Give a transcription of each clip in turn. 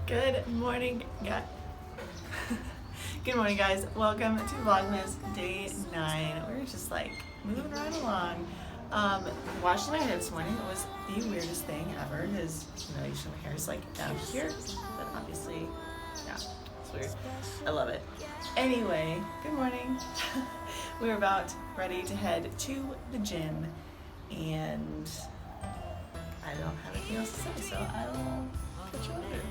Good morning, Good morning, guys. Welcome to Vlogmas Day 9. We're just like moving right along. Washing my hair this morning was the weirdest thing ever because usually my hair is like down here, but obviously, yeah, it's weird. I love it. Anyway, good morning. We're about ready to head to the gym, and I don't have anything else to say, so I will catch you later.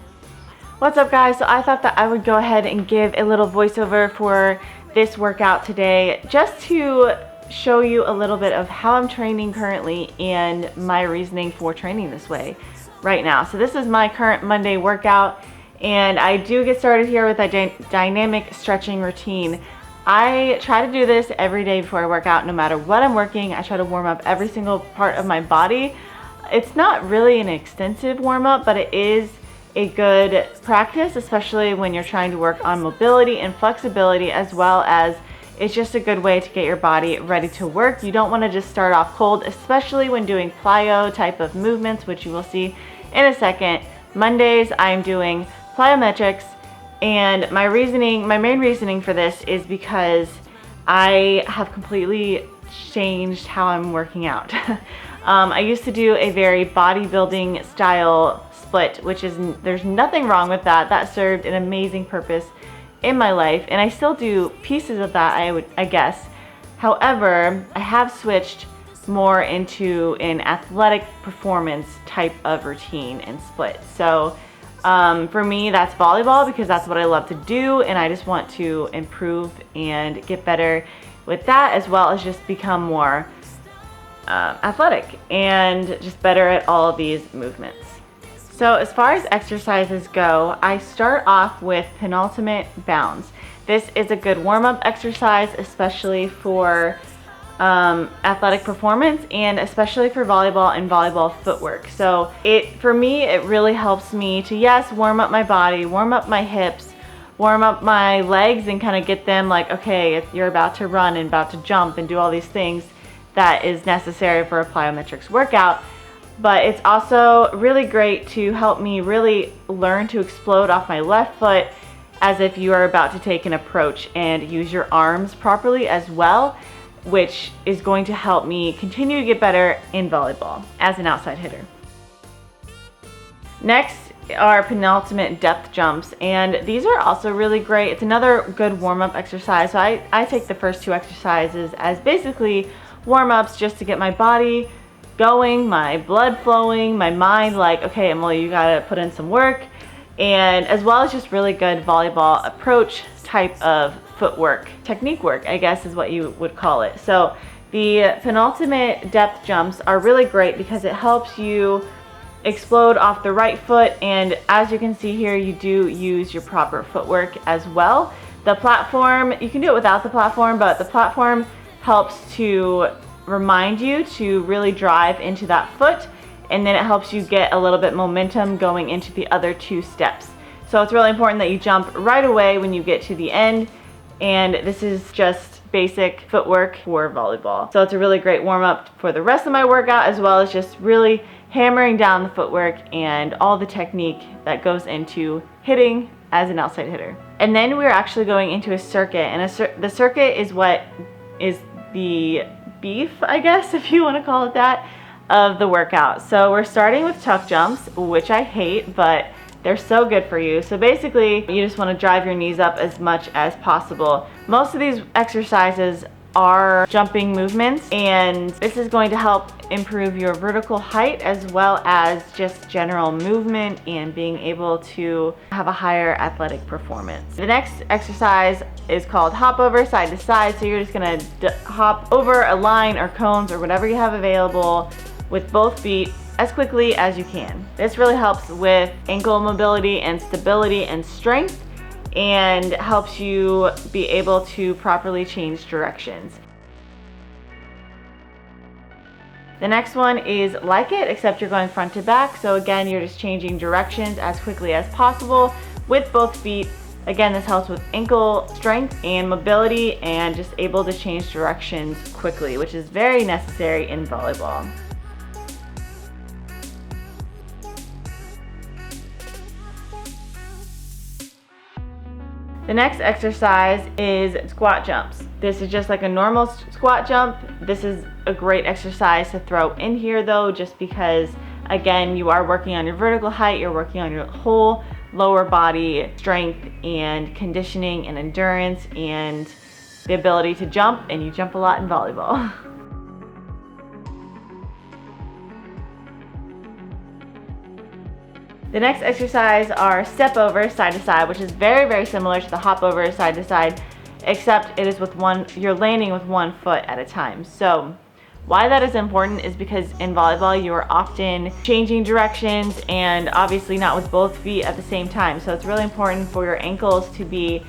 What's up, guys? So I thought that I would go ahead and give a little voiceover for this workout today, just to show you a little bit of how I'm training currently and my reasoning for training this way right now. So this is my current Monday workout, and I do get started here with a dynamic stretching routine. I try to do this every day before I work out, no matter what I'm working. I try to warm up every single part of my body. It's not really an extensive warm-up, but it is a good practice, especially when you're trying to work on mobility and flexibility, as well as it's just a good way to get your body ready to work. You don't want to just start off cold, especially when doing plyo type of movements, which you will see in a second. Mondays, I'm doing plyometrics, and my main reasoning for this is because I have completely changed how I'm working out. I used to do a very bodybuilding style split, which is, there's nothing wrong with that. That served an amazing purpose in my life, and I still do pieces of that, I guess. However, I have switched more into an athletic performance type of routine and split. So for me, that's volleyball, because that's what I love to do, and I just want to improve and get better with that, as well as just become more athletic and just better at all of these movements. So as far as exercises go, I start off with Penultimate Bounds. This is a good warm-up exercise, especially for athletic performance, and especially for volleyball and volleyball footwork. So for me, it really helps me to, yes, warm up my body, warm up my hips, warm up my legs, and kind of get them like, okay, you're about to run and about to jump and do all these things that is necessary for a plyometrics workout. But it's also really great to help me really learn to explode off my left foot as if you are about to take an approach, and use your arms properly as well, which is going to help me continue to get better in volleyball as an outside hitter. Next are penultimate depth jumps, and these are also really great. It's another good warm-up exercise. So I take the first two exercises as basically warm-ups, just to get my body going, my blood flowing, my mind like, okay, Emily, you gotta put in some work, and as well as just really good volleyball approach type of footwork, technique work, I guess is what you would call it. So the penultimate depth jumps are really great because it helps you explode off the right foot, and as you can see here, you do use your proper footwork as well. The platform, you can do it without the platform, but the platform helps to remind you to really drive into that foot, and then it helps you get a little bit momentum going into the other two steps. So it's really important that you jump right away when you get to the end, and this is just basic footwork for volleyball. So it's a really great warm-up for the rest of my workout, as well as just really hammering down the footwork and all the technique that goes into hitting as an outside hitter. And then we're actually going into a circuit, and the circuit is what is the beef, I guess, if you want to call it that, of the workout. So we're starting with tuck jumps, which I hate, but they're so good for you. So basically, you just want to drive your knees up as much as possible. Most of these exercises are jumping movements, and this is going to help improve your vertical height as well as just general movement and being able to have a higher athletic performance. The next exercise is called hop over side to side. So you're just gonna hop over a line or cones or whatever you have available with both feet as quickly as you can. This really helps with ankle mobility and stability and strength, and helps you be able to properly change directions. The next one is like it, except you're going front to back. So again, you're just changing directions as quickly as possible with both feet. Again, this helps with ankle strength and mobility, and just able to change directions quickly, which is very necessary in volleyball. The next exercise is squat jumps. This is just like a normal squat jump. This is a great exercise to throw in here though, just because again, you are working on your vertical height, you're working on your whole lower body strength and conditioning and endurance and the ability to jump, and you jump a lot in volleyball. The next exercise are step over side to side, which is very, very similar to the hop over side to side, except it is with you're landing with one foot at a time. So why that is important is because in volleyball you are often changing directions and obviously not with both feet at the same time. So it's really important for your ankles to be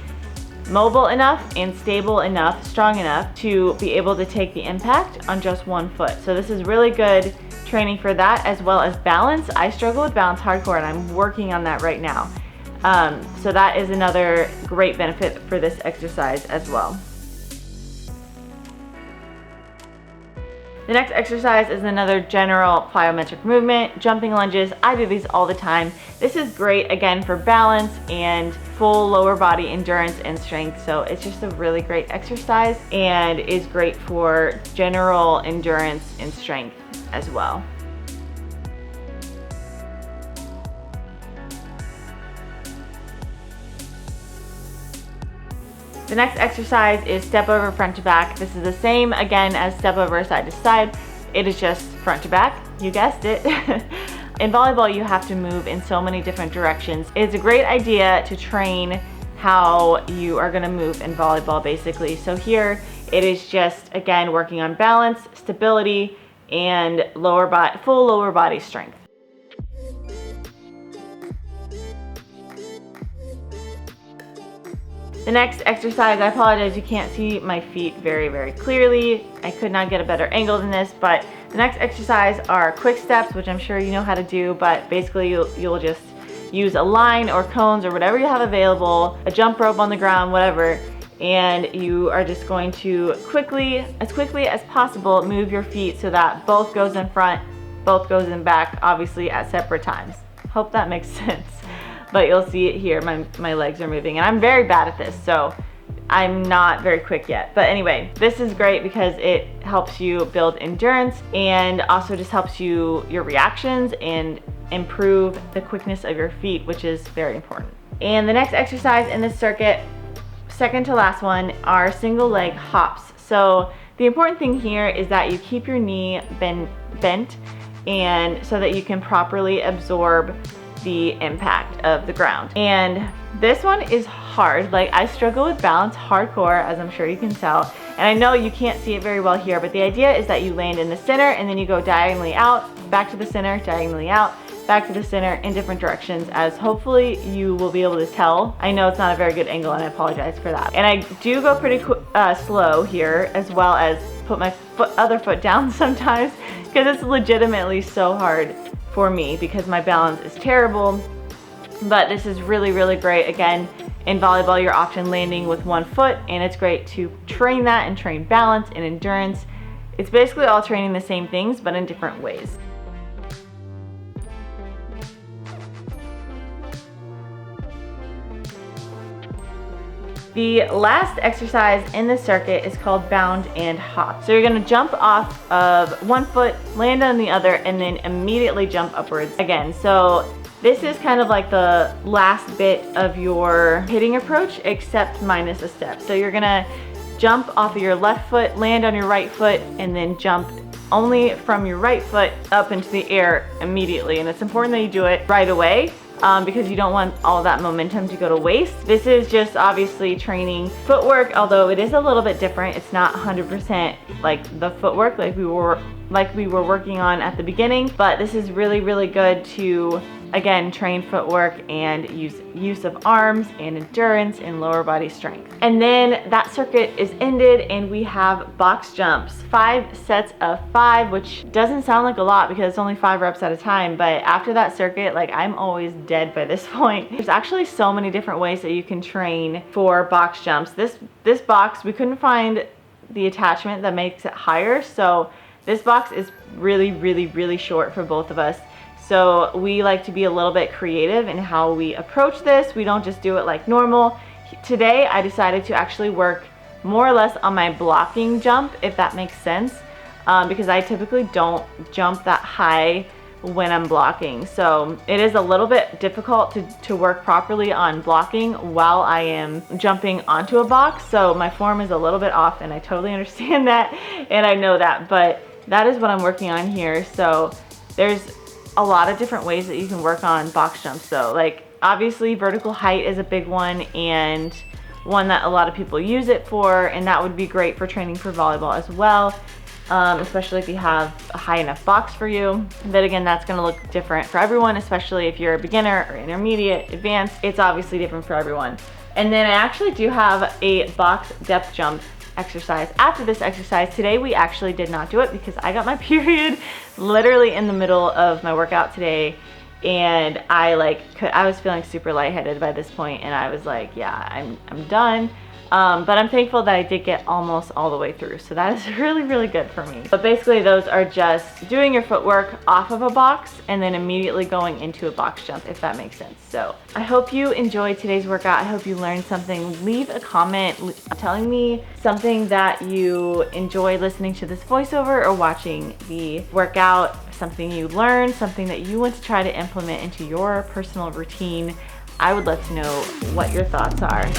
mobile enough and stable enough, strong enough to be able to take the impact on just one foot. So this is really good training for that, as well as balance. I struggle with balance hardcore and I'm working on that right now. So that is another great benefit for this exercise as well. The next exercise is another general plyometric movement, jumping lunges. I do these all the time. This is great again for balance and full lower body endurance and strength. So it's just a really great exercise and is great for general endurance and strength as well. The next exercise is step over front to back. This is the same again as step over side to side. It is just front to back, you guessed it. In volleyball, you have to move in so many different directions. It's a great idea to train how you are gonna move in volleyball basically. So here it is just, again, working on balance, stability, and full lower body strength. The next exercise, I apologize, you can't see my feet very, very clearly. I could not get a better angle than this, but the next exercise are quick steps, which I'm sure you know how to do, but basically you'll just use a line or cones or whatever you have available, a jump rope on the ground, whatever, and you are just going to as quickly as possible move your feet so that both goes in front, both goes in back, obviously at separate times. Hope that makes sense. But you'll see it here, my legs are moving, and I'm very bad at this, so I'm not very quick yet. But anyway, this is great because it helps you build endurance and also just helps your reactions and improve the quickness of your feet, which is very important. And the next exercise in this circuit, second to last one, are single leg hops. So the important thing here is that you keep your knee bent and so that you can properly absorb the impact of the ground. And this one is hard. Like, I struggle with balance hardcore, as I'm sure you can tell. And I know you can't see it very well here, but the idea is that you land in the center and then you go diagonally out, back to the center, diagonally out, back to the center in different directions, as hopefully you will be able to tell. I know it's not a very good angle and I apologize for that. And I do go pretty slow here, as well as put my other foot down sometimes, because it's legitimately so hard for me because my balance is terrible. But this is really, really great. Again, in volleyball, you're often landing with one foot, and it's great to train that and train balance and endurance. It's basically all training the same things, but in different ways. The last exercise in the circuit is called bound and hop. So you're gonna jump off of one foot, land on the other, and then immediately jump upwards again. So this is kind of like the last bit of your hitting approach, except minus a step. So you're gonna jump off of your left foot, land on your right foot, and then jump only from your right foot up into the air immediately. And it's important that you do it right away, because you don't want all that momentum to go to waste. This is just obviously training footwork, although it is a little bit different. It's not 100% like the footwork like we were working on at the beginning, but this is really, really good to, again, train footwork and use of arms and endurance and lower body strength. And then that circuit is ended and we have box jumps. 5 sets of 5, which doesn't sound like a lot because it's only 5 reps at a time, but after that circuit, like, I'm always dead by this point. There's actually so many different ways that you can train for box jumps. This box, we couldn't find the attachment that makes it higher, so this box is really, really, really short for both of us. So we like to be a little bit creative in how we approach this. We don't just do it like normal. Today I decided to actually work more or less on my blocking jump, if that makes sense, because I typically don't jump that high when I'm blocking. So it is a little bit difficult to work properly on blocking while I am jumping onto a box. So my form is a little bit off, and I totally understand that, and I know that, but that is what I'm working on here. So there's a lot of different ways that you can work on box jumps though. Like obviously vertical height is a big one, and one that a lot of people use it for, and that would be great for training for volleyball as well. Especially if you have a high enough box for you. But again, that's gonna look different for everyone, especially if you're a beginner or intermediate, advanced. It's obviously different for everyone. And then I actually do have a box depth jump exercise after this exercise. Today we actually did not do it because I got my period literally in the middle of my workout today, and I was feeling super lightheaded by this point, and I was like, yeah, I'm done. But I'm thankful that I did get almost all the way through, so that is really, really good for me. But basically those are just doing your footwork off of a box and then immediately going into a box jump, if that makes sense. So I hope you enjoyed today's workout. I hope you learned something. Leave a comment telling me something that you enjoy listening to this voiceover or watching the workout, something you learned, something that you want to try to implement into your personal routine. I would love to know what your thoughts are.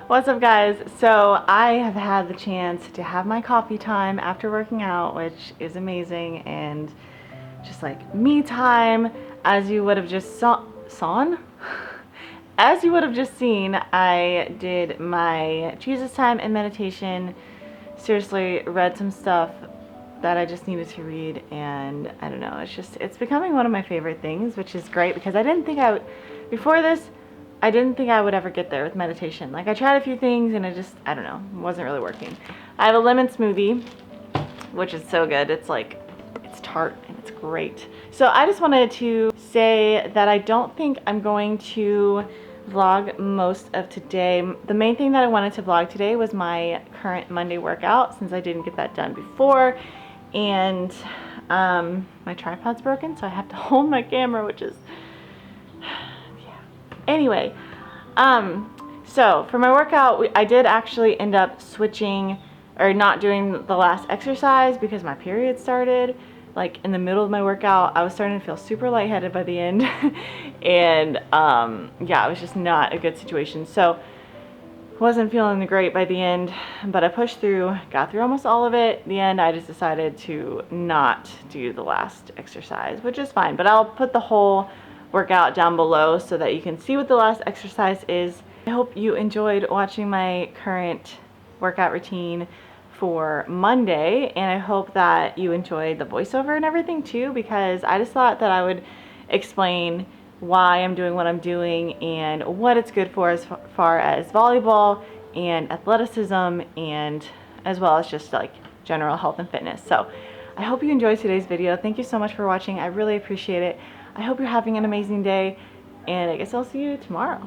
What's up guys? So I have had the chance to have my coffee time after working out, which is amazing, and just like me time. As you would have just as you would have just seen, I did my Jesus time and meditation. Seriously, read some stuff that I just needed to read, and I don't know, it's becoming one of my favorite things, which is great because I didn't think before this I didn't think I would ever get there with meditation. Like I tried a few things and I don't know, wasn't really working. I have a lemon smoothie, which is so good. It's tart and it's great. So I just wanted to say that I don't think I'm going to vlog most of today. The main thing that I wanted to vlog today was my current Monday workout, since I didn't get that done before. And my tripod's broken, so I have to hold my camera, which is anyway, so for my workout, I did actually end up switching or not doing the last exercise because my period started like in the middle of my workout. I was starting to feel super lightheaded by the end and yeah, it was just not a good situation. So wasn't feeling great by the end, but I pushed through, got through almost all of it. At the end, I just decided to not do the last exercise, which is fine, but I'll put the whole workout down below so that you can see what the last exercise is. I hope you enjoyed watching my current workout routine for Monday, and I hope that you enjoyed the voiceover and everything too, because I just thought that I would explain why I'm doing what I'm doing and what it's good for as far as volleyball and athleticism, and as well as just like general health and fitness. So I hope you enjoyed today's video. Thank you so much for watching. I really appreciate it. I hope you're having an amazing day, and I guess I'll see you tomorrow.